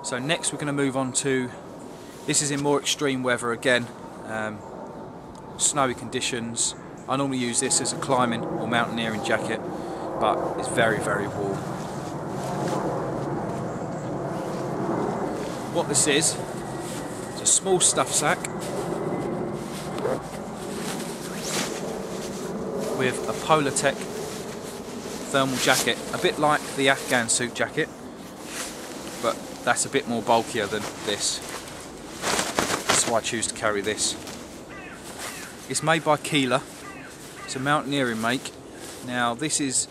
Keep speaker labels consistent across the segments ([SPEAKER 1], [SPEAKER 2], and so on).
[SPEAKER 1] So next we're going to move on to, this is in more extreme weather again, snowy conditions. I normally use this as a climbing or mountaineering jacket, but it's very, very warm. What this is, it's a small stuff sack with a Polartec thermal jacket, a bit like the Afghan suit jacket, but that's a bit more bulkier than this. That's why I choose to carry this. It's made by Keeler. It's a mountaineering make. Now this is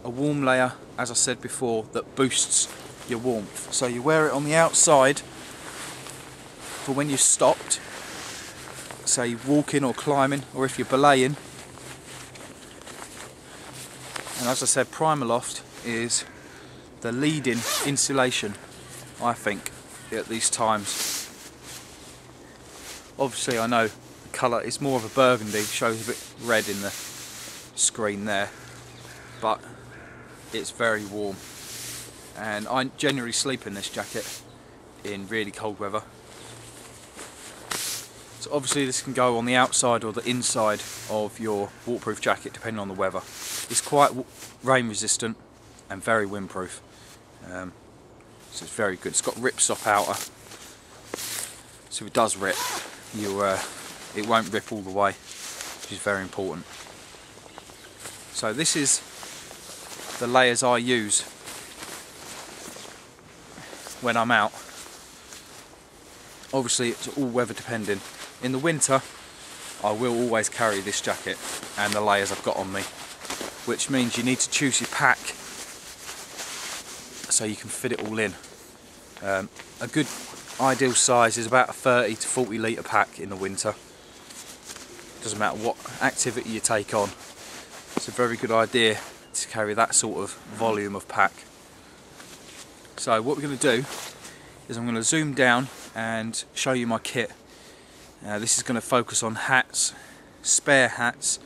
[SPEAKER 1] a warm layer, as I said before, that boosts your warmth. So you wear it on the outside for when you've stopped, say walking or climbing, or if you're belaying. And as I said, Primaloft is the leading insulation, I think, at these times. Obviously I know the colour is more of a burgundy, shows a bit red in the screen there, but it's very warm. And I generally sleep in this jacket in really cold weather. So obviously this can go on the outside or the inside of your waterproof jacket depending on the weather. It's quite rain resistant and very windproof, so it's very good. It's got ripstop outer, so if it does rip, it won't rip all the way, which is very important. So this is the layers I use when I'm out. Obviously it's all weather depending. In the winter I will always carry this jacket and the layers I've got on me, which means you need to choose your pack so you can fit it all in. A good ideal size is about a 30 to 40 litre pack in the winter. Doesn't matter what activity you take on. It's a very good idea to carry that sort of volume of pack. So what we're going to do is I'm going to zoom down and show you my kit. This is going to focus on hats, spare hats,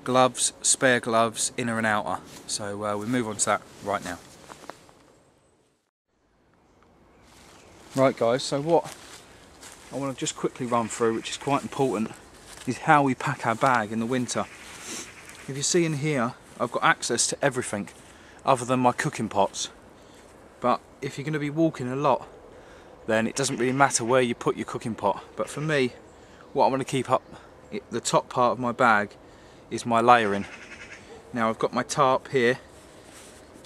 [SPEAKER 1] gloves, spare gloves, inner and outer. So we'll move on to that right now. Right guys, so what I want to just quickly run through, which is quite important, is how we pack our bag in the winter. If you see in here, I've got access to everything other than my cooking pots. But if you're going to be walking a lot, then it doesn't really matter where you put your cooking pot. But for me, what I want to keep up the top part of my bag is my layering. Now I've got my tarp here,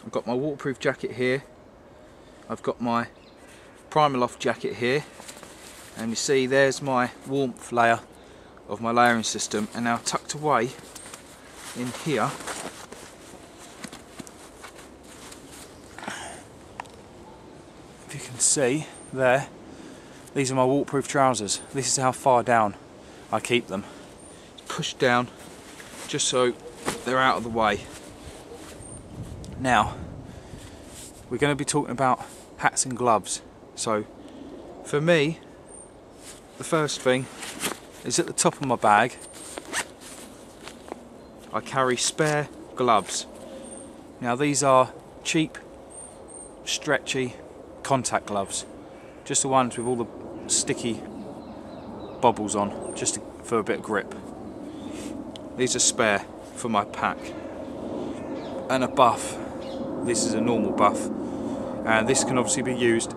[SPEAKER 1] I've got my waterproof jacket here, I've got my Primaloft jacket here, and you see there's my warmth layer of my layering system. And now tucked away in here, if you can see there, these are my waterproof trousers. This is how far down I keep them. Pushed down just so they're out of the way. Now we're going to be talking about hats and gloves. So for me, the first thing is at the top of my bag I carry spare gloves. Now these are cheap, stretchy contact gloves, just the ones with all the sticky bobbles on, just for a bit of grip. These are spare for my pack. And a buff. This is a normal buff, and this can obviously be used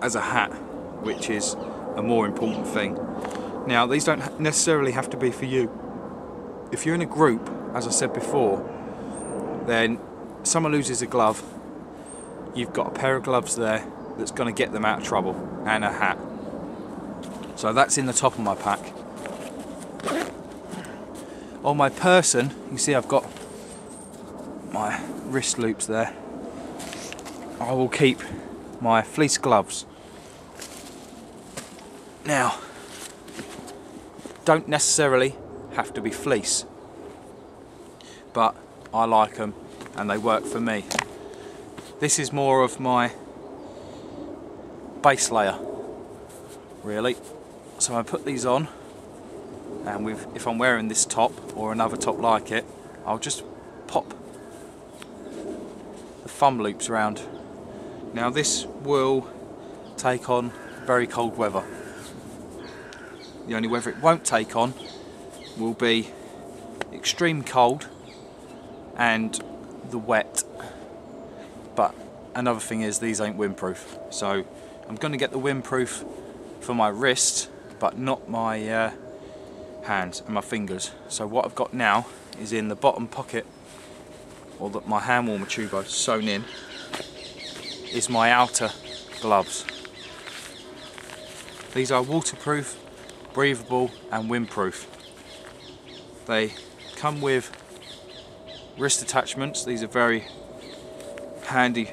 [SPEAKER 1] as a hat, which is a more important thing. Now these don't necessarily have to be for you. If you're in a group, as I said before, then someone loses a glove, you've got a pair of gloves there that's going to get them out of trouble, and a hat. So that's in the top of my pack. On my person, you see I've got my wrist loops there. I will keep my fleece gloves. Now, don't necessarily have to be fleece, but I like them and they work for me. This is more of my base layer, really. So I put these on, and if I'm wearing this top or another top like it, I'll just pop the thumb loops around. Now this will take on very cold weather. The only weather it won't take on will be extreme cold and the wet. But another thing is, these ain't windproof, so I'm going to get the windproof for my wrist but not my hands and my fingers. So what I've got now is in the bottom pocket, or that my hand warmer tube I've sewn in, is my outer gloves. These are waterproof, breathable and windproof. They come with wrist attachments. These are very handy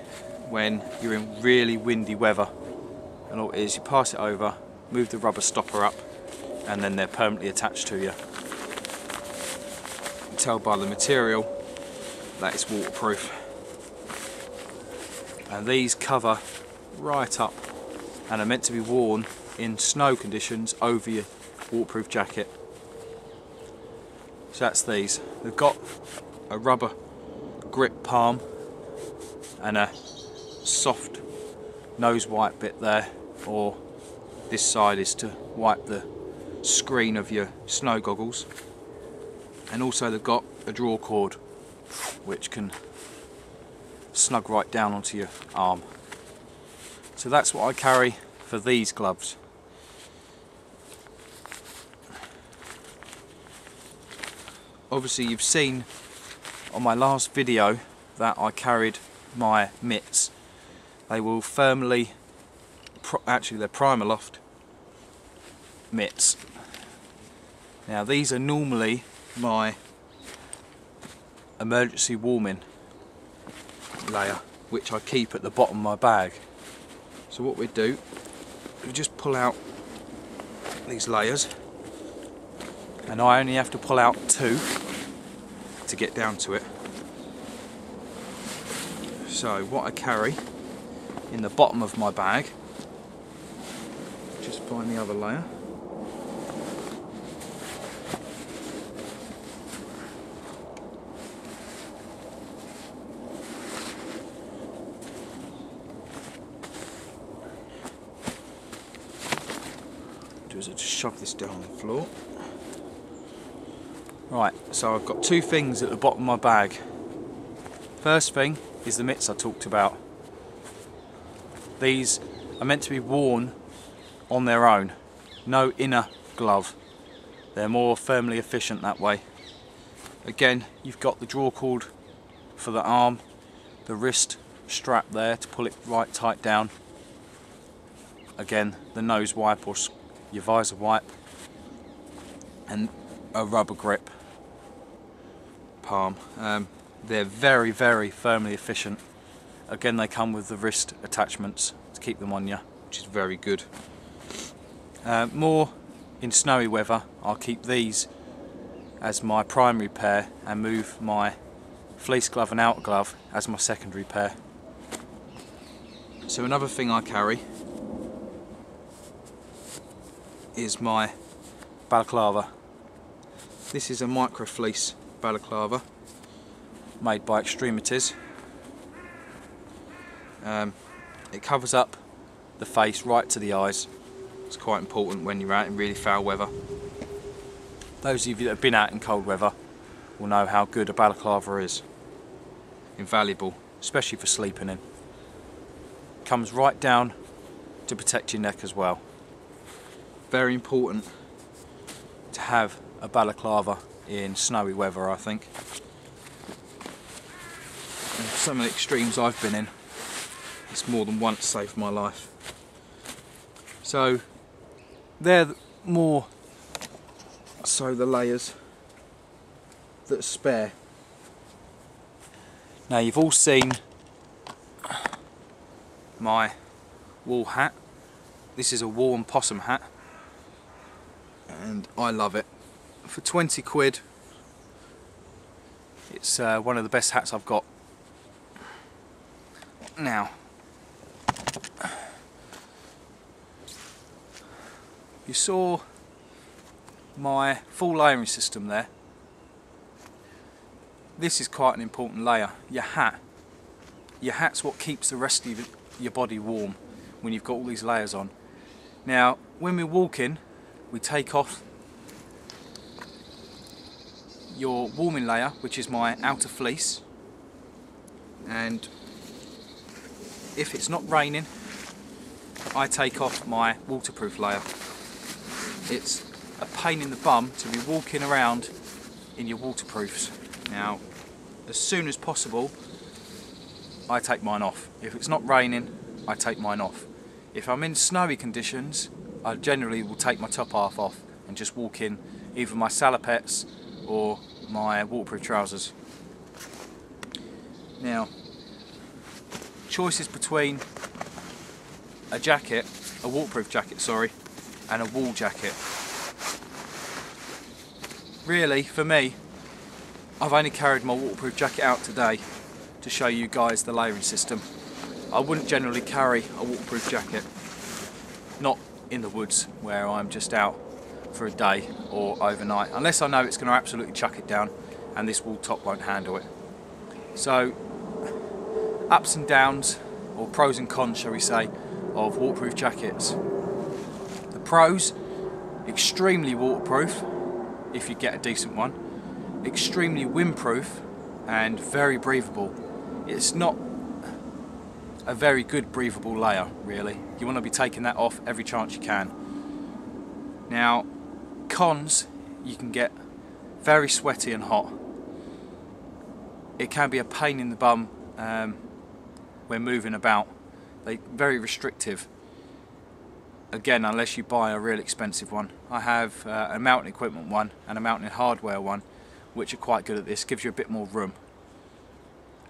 [SPEAKER 1] when you're in really windy weather, and all it is, you pass it over, move the rubber stopper up, and then they're permanently attached to you. You can tell by the material that it's waterproof. And these cover right up and are meant to be worn in snow conditions over your waterproof jacket. So that's these. They've got a rubber grip palm and a soft nose wipe bit there, or this side is to wipe the screen of your snow goggles. And also they've got a draw cord which can snug right down onto your arm. So that's what I carry for these gloves. Obviously you've seen on my last video that I carried my mitts. They will firmly, actually they're Primaloft mitts. Now these are normally my emergency warming layer, which I keep at the bottom of my bag. So what we do, we just pull out these layers, and I only have to pull out 2 to get down to it. So what I carry in the bottom of my bag, just find the other layer. Do is I just shove this down the floor. Right, so I've got 2 things at the bottom of my bag. First thing is the mitts I talked about. These are meant to be worn on their own, no inner glove. They're more firmly efficient that way. Again, you've got the draw cord for the arm, the wrist strap there to pull it right tight down. Again, the nose wipe or your visor wipe, and a rubber grip palm. They're very, very firmly efficient. Again, they come with the wrist attachments to keep them on you, which is very good. More in snowy weather, I'll keep these as my primary pair and move my fleece glove and outer glove as my secondary pair. So another thing I carry is my balaclava. This is a micro fleece balaclava made by Extremities. It covers up the face right to the eyes. It's quite important when you're out in really foul weather. Those of you that have been out in cold weather will know how good a balaclava is. Invaluable, especially for sleeping in. Comes right down to protect your neck as well. Very important to have a balaclava in snowy weather, I think. And some of the extremes I've been in, it's more than once saved my life. So they're more so the layers that are spare. Now you've all seen my wool hat. This is a warm possum hat and I love it. For 20 quid it's one of the best hats I've got. Now you saw my full layering system there. This is quite an important layer. Your hat. Your hat's what keeps the rest of your body warm. when you've got all these layers on. Now when we're walking, we take off your warming layer, which is my outer fleece, and if it's not raining, I take off my waterproof layer. It's a pain in the bum to be walking around in your waterproofs. Now, as soon as possible, I take mine off. If it's not raining, I take mine off. If I'm in snowy conditions, I generally will take my top half off and just walk in either my salopettes or my waterproof trousers. Now, choices between a jacket, a waterproof jacket, sorry, and a wool jacket. Really, for me, I've only carried my waterproof jacket out today to show you guys the layering system. I wouldn't generally carry a waterproof jacket, not in the woods where I'm just out for a day or overnight, unless I know it's going to absolutely chuck it down and this wool top won't handle it. So, ups and downs, or pros and cons shall we say, of waterproof jackets. The pros: extremely waterproof if you get a decent one, extremely windproof, and very breathable. It's not a very good breathable layer really. You want to be taking that off every chance you can. Now, cons: you can get very sweaty and hot. It can be a pain in the bum when moving about. They're very restrictive. Again, unless you buy a real expensive one. I have a mountain equipment one and a mountain hardware one, which are quite good at this. Gives you a bit more room.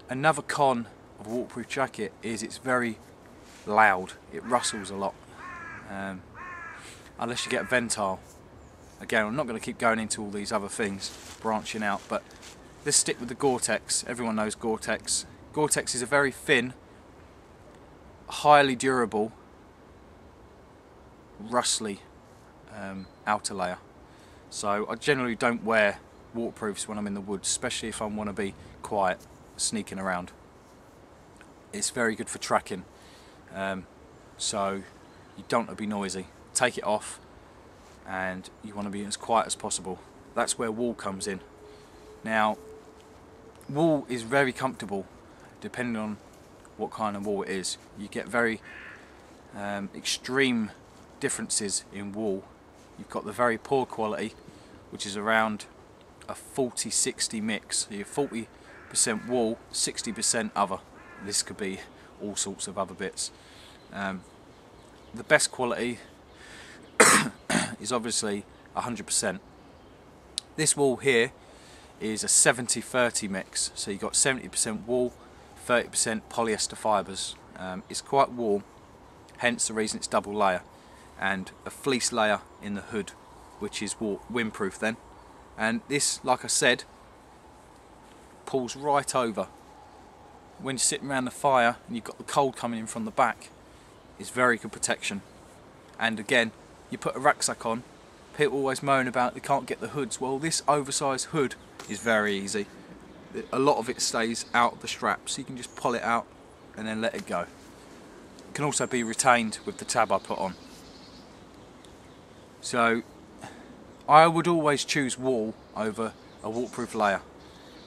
[SPEAKER 1] Another con of a waterproof jacket is it's very loud. It rustles a lot. Unless you get a Ventile. Again, I'm not going to keep going into all these other things, branching out, but let's stick with the Gore-Tex. Everyone knows Gore-Tex. Gore-Tex is a very thin, highly durable, rustly outer layer. So I generally don't wear waterproofs when I'm in the woods, especially if I want to be quiet, sneaking around. It's very good for tracking, so you don't want to be noisy. Take it off and you want to be as quiet as possible. That's where wool comes in. Now, wool is very comfortable depending on what kind of wool it is. You get very extreme differences in wool. You've got the very poor quality, which is around a 40-60 mix. So you're 40% wool, 60% other. This could be all sorts of other bits. The best quality is obviously 100%. This wool here is a 70-30 mix, so you've got 70% wool, 30% polyester fibres. It's quite warm, hence the reason it's double layer, and a fleece layer in the hood, which is windproof then. And this, like I said, pulls right over. When you're sitting around the fire and you've got the cold coming in from the back, it's very good protection. And again, you put a rucksack on, people always moan about they can't get the hoods. Well, this oversized hood is very easy. A lot of it stays out of the strap, so you can just pull it out and then let it go. It can also be retained with the tab I put on. So I would always choose wool over a waterproof layer,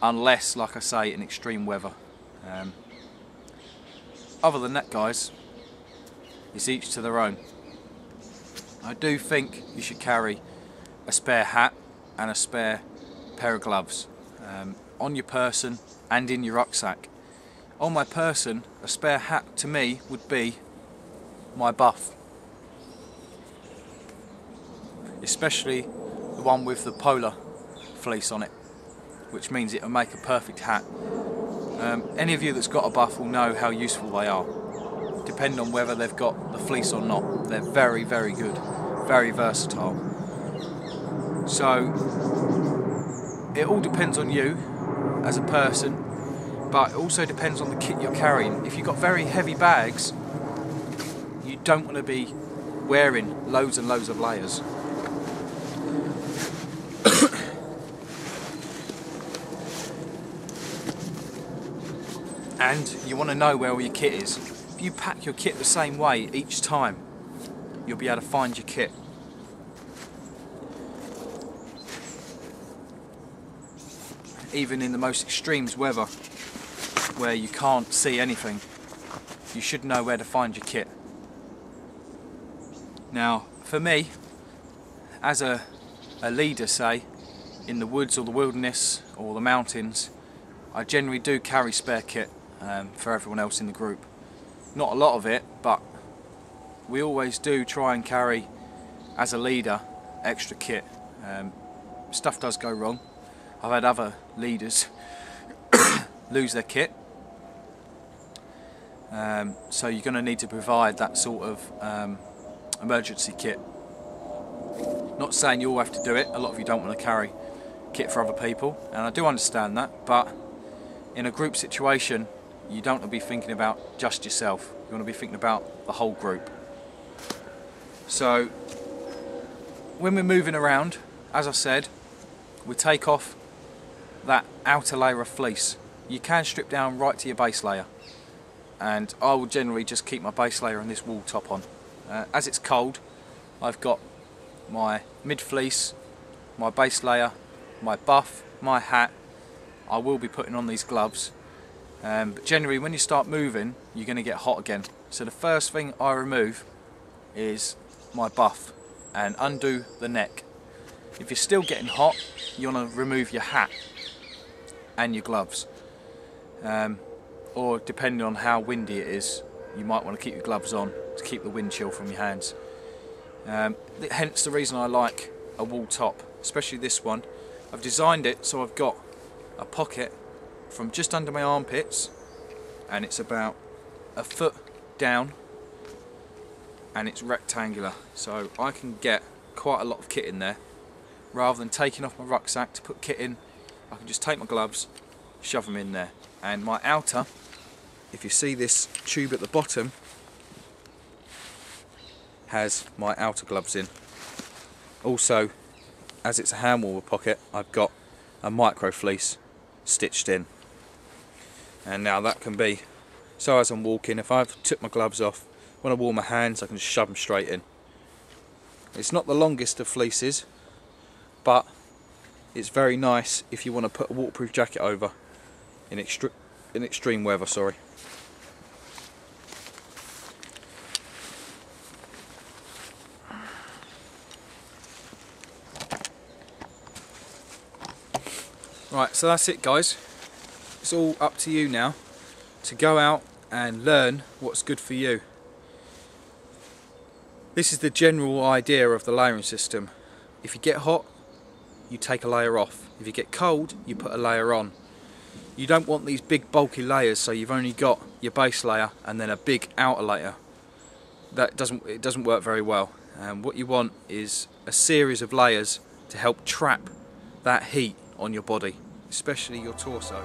[SPEAKER 1] unless, like I say, in extreme weather. Other than that, guys, it's each to their own. I do think you should carry a spare hat and a spare pair of gloves on your person and in your rucksack. On my person, a spare hat to me would be my buff, especially the one with the polar fleece on it, which means it'll make a perfect hat. Any of you that's got a buff will know how useful they are, depending on whether they've got the fleece or not. They're very, very good, very versatile. So it all depends on you as a person, but it also depends on the kit you're carrying. If you've got very heavy bags, you don't want to be wearing loads and loads of layers. And you want to know where all your kit is. if you pack your kit the same way each time, you'll be able to find your kit. Even in the most extreme weather, where you can't see anything, you should know where to find your kit. Now, for me, as a leader, say, in the woods or the wilderness or the mountains, I generally do carry spare kit for everyone else in the group. Not a lot of it, but we always do try and carry, as a leader, extra kit. Stuff does go wrong. I've had other leaders lose their kit. So you're going to need to provide that sort of emergency kit. Not saying you all have to do it, a lot of you don't want to carry kit for other people, and I do understand that, but in a group situation you don't want to be thinking about just yourself, you want to be thinking about the whole group. So when we're moving around, as I said, we take off that outer layer of fleece. You can strip down right to your base layer, and I will generally just keep my base layer and this wool top on. As it's cold, I've got my mid fleece, my base layer, my buff, my hat. I will be putting on these gloves, but generally when you start moving you're going to get hot again. So the first thing I remove is my buff and undo the neck. If you're still getting hot, you want to remove your hat and your gloves, or depending on how windy it is, you might want to keep your gloves on to keep the wind chill from your hands. Hence the reason I like a wool top, especially this one. I've designed it so I've got a pocket from just under my armpits, and it's about a foot down, and it's rectangular, so I can get quite a lot of kit in there. Rather than taking off my rucksack to put kit in, I can just take my gloves, shove them in there. And my outer, if you see this tube at the bottom, has my outer gloves in. Also, as it's a hand warmer pocket, I've got a micro fleece stitched in. And now that can be, so as I'm walking, if I've took my gloves off, when I warm my hands, I can just shove them straight in. It's not the longest of fleeces, but it's very nice if you want to put a waterproof jacket over in extreme weather. Sorry. Right, so that's it guys. It's all up to you now to go out and learn what's good for you. This is the general idea of the layering system. If you get hot, you take a layer off. If you get cold, you put a layer on. You don't want these big bulky layers, so you've only got your base layer and then a big outer layer. It doesn't work very well. What you want is a series of layers to help trap that heat on your body, especially your torso.